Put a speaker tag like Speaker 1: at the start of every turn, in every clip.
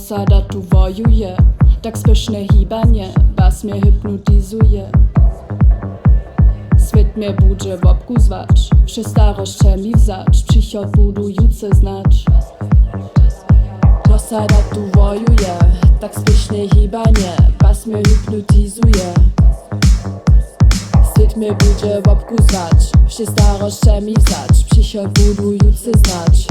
Speaker 1: Osada tu wojuje, tak spyszne hibanie, was mnie hypnotyzuje. Svět mnie bude obkuzwać, wszy staroście mi wzać, przychod budujący znać. Osada tu wojuje, tak spyszne hibanie, was mnie hypnotyzuje. Svět mnie bude obkuzwać, wszy staroście mi wzać, przychod budujący znać.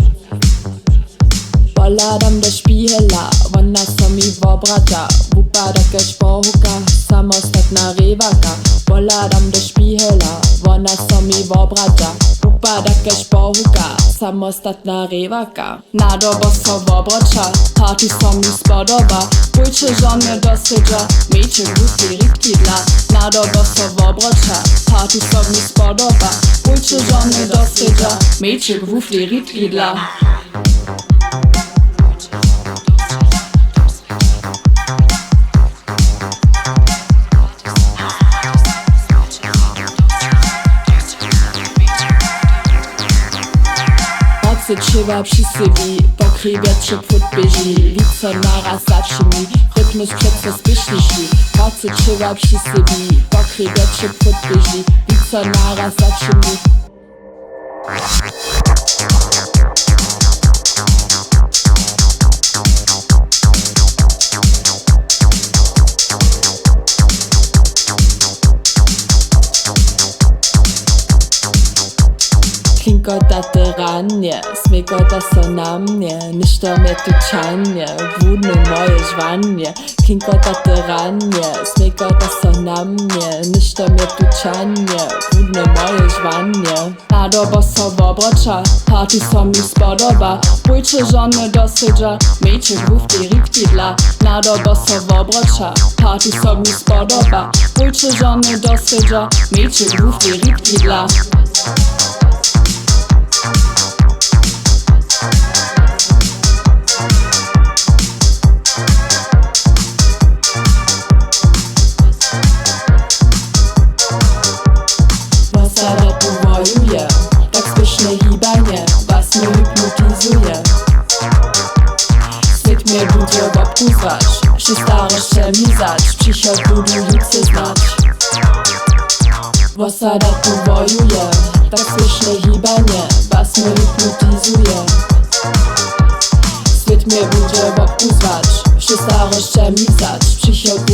Speaker 1: Balladam do špihela, ona so mi wobraća, upada kaž Bohowka, samostatna revaka. Balladam do špihela, ona so mi wobraća, upada kaž Bohowka, samostatna revaka. Na dobo so wobraća, party so mi spodoba, pójče żony dosyđa, mejče gusti rikidla. Na dobo so wobraća, party so mi spodoba, pójče żony dosyđa, mejče gusti rikidla. Trzeba przy sobie, pokrywiać się podbieżni, wico naraz zaczyni, rytmus przeco spyszniejszy. Pracy trzeba przy sobie, pokrywiać się podbieżni, wico naraz zaczyni. Klinkota tyranie, smykota so na mnie, niż to mnie tuczanie, wódne moje żwanie. Klinkota tyranie, smykota so na mnie, niż to mnie tuczanie, wódne moje żwanie. Na dobo so wobraća, party so mi spodoba, pójče żony dosyđa, mejče główki rikidla. Na dobo so wobraća, party so mi spodoba, pójče żony dosyđa, mejče główki rikidla. Osada tu wojuje, tak spyszne hibanie, was mnie hypnotyzuje. Svět mnie bude obkuzwać, wszy staroście mi wzać, przychod budujący znać. Osada tu wojuje, tak spyszne hibanie, was mnie hypnotyzuje. Svět mnie bude obkuzwać, wszy staroście mi wzać, przychod